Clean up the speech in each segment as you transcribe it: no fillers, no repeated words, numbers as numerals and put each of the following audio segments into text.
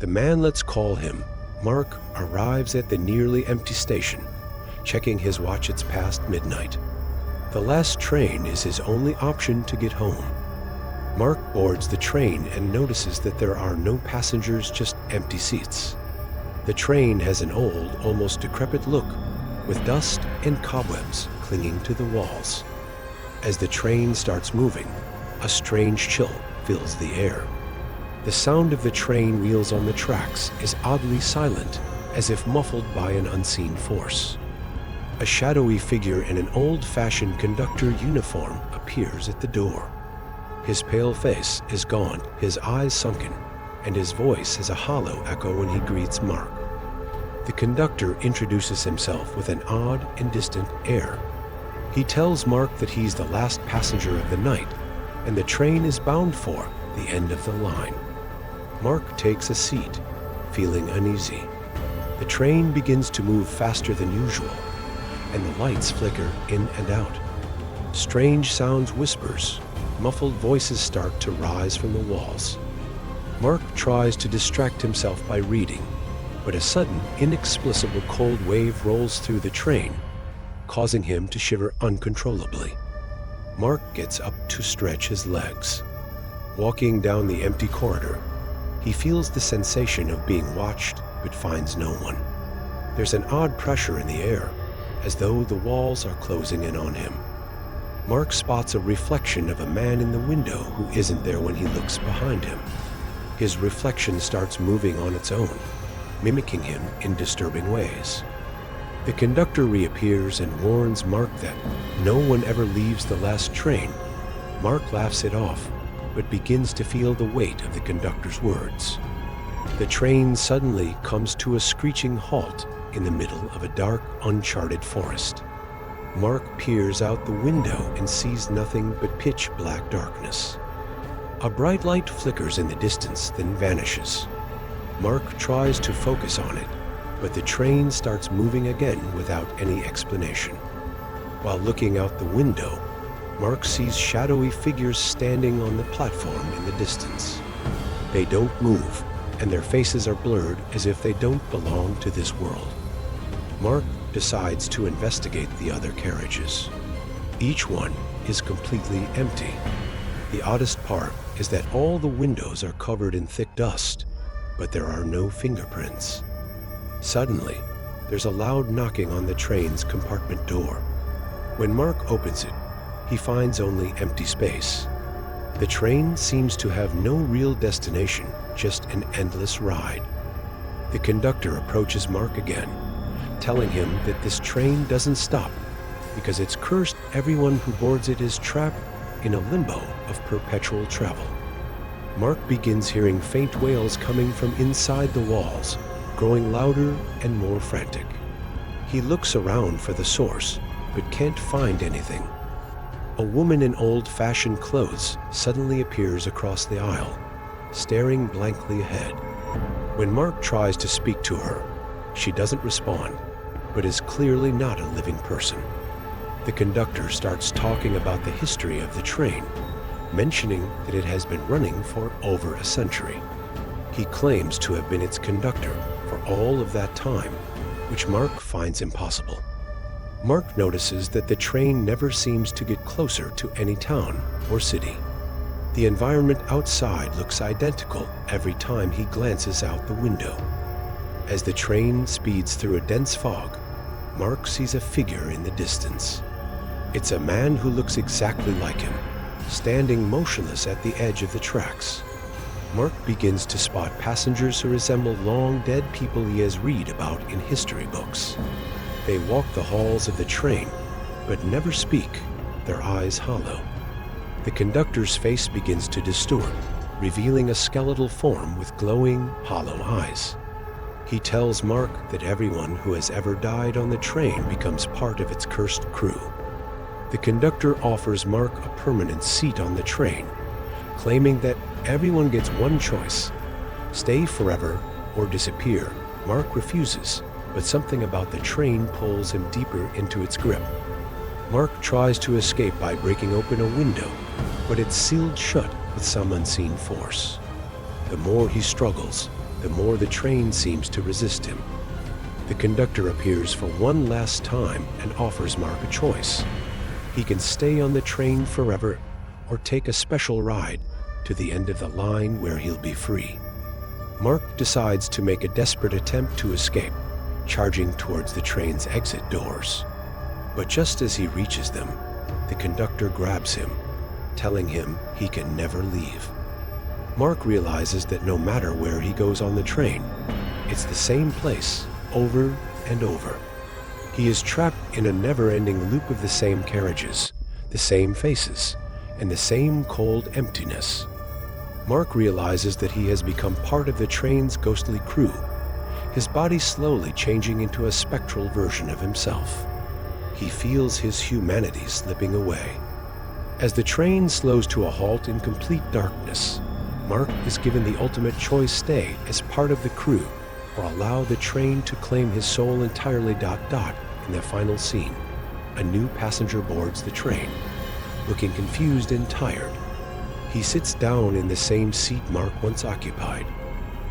The man, let's call him Mark, arrives at the nearly empty station. Checking his watch, it's past midnight. The last train is his only option to get home. Mark boards the train and notices that there are no passengers, just empty seats. The train has an old, almost decrepit look, with dust and cobwebs clinging to the walls. As the train starts moving, a strange chill fills the air. The sound of the train wheels on the tracks is oddly silent, as if muffled by an unseen force. A shadowy figure in an old-fashioned conductor uniform appears at the door. His pale face is gaunt, his eyes sunken, and his voice is a hollow echo when he greets Mark. The conductor introduces himself with an odd and distant air. He tells Mark that he's the last passenger of the night, and the train is bound for the end of the line. Mark takes a seat, feeling uneasy. The train begins to move faster than usual, and the lights flicker in and out. Strange sounds, whispers, muffled voices start to rise from the walls. Mark tries to distract himself by reading, but a sudden, inexplicable cold wave rolls through the train, causing him to shiver uncontrollably. Mark gets up to stretch his legs. Walking down the empty corridor, he feels the sensation of being watched, but finds no one. There's an odd pressure in the air, as though the walls are closing in on him. Mark spots a reflection of a man in the window who isn't there when he looks behind him. His reflection starts moving on its own, mimicking him in disturbing ways. The conductor reappears and warns Mark that no one ever leaves the last train. Mark laughs it off, but begins to feel the weight of the conductor's words. The train suddenly comes to a screeching halt in the middle of a dark, uncharted forest. Mark peers out the window and sees nothing but pitch-black darkness. A bright light flickers in the distance, then vanishes. Mark tries to focus on it, but the train starts moving again without any explanation. While looking out the window, Mark sees shadowy figures standing on the platform in the distance. They don't move, and their faces are blurred as if they don't belong to this world. Mark decides to investigate the other carriages. Each one is completely empty. The oddest part is that all the windows are covered in thick dust, but there are no fingerprints. Suddenly, there's a loud knocking on the train's compartment door. When Mark opens it, he finds only empty space. The train seems to have no real destination, just an endless ride. The conductor approaches Mark again, telling him that this train doesn't stop because it's cursed. Everyone who boards it is trapped in a limbo of perpetual travel. Mark begins hearing faint wails coming from inside the walls, growing louder and more frantic. He looks around for the source, but can't find anything. A woman in old-fashioned clothes suddenly appears across the aisle, staring blankly ahead. When Mark tries to speak to her, she doesn't respond, but is clearly not a living person. The conductor starts talking about the history of the train, mentioning that it has been running for over a century. He claims to have been its conductor for all of that time, which Mark finds impossible. Mark notices that the train never seems to get closer to any town or city. The environment outside looks identical every time he glances out the window. As the train speeds through a dense fog, Mark sees a figure in the distance. It's a man who looks exactly like him, standing motionless at the edge of the tracks. Mark begins to spot passengers who resemble long-dead people he has read about in history books. They walk the halls of the train, but never speak, their eyes hollow. The conductor's face begins to distort, revealing a skeletal form with glowing, hollow eyes. He tells Mark that everyone who has ever died on the train becomes part of its cursed crew. The conductor offers Mark a permanent seat on the train, claiming that everyone gets one choice: stay forever or disappear. Mark refuses, but something about the train pulls him deeper into its grip. Mark tries to escape by breaking open a window, but it's sealed shut with some unseen force. The more he struggles, the more the train seems to resist him. The conductor appears for one last time and offers Mark a choice. He can stay on the train forever or take a special ride to the end of the line where he'll be free. Mark decides to make a desperate attempt to escape, charging towards the train's exit doors. But just as he reaches them, the conductor grabs him, telling him he can never leave. Mark realizes that no matter where he goes on the train, it's the same place over and over. He is trapped in a never-ending loop of the same carriages, the same faces, and the same cold emptiness. Mark realizes that he has become part of the train's ghostly crew, his body slowly changing into a spectral version of himself. He feels his humanity slipping away. As the train slows to a halt in complete darkness, Mark is given the ultimate choice: stay as part of the crew or allow the train to claim his soul entirely. In the final scene, a new passenger boards the train, looking confused and tired. He sits down in the same seat Mark once occupied,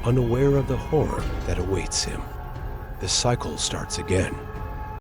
unaware of the horror that awaits him. The cycle starts again.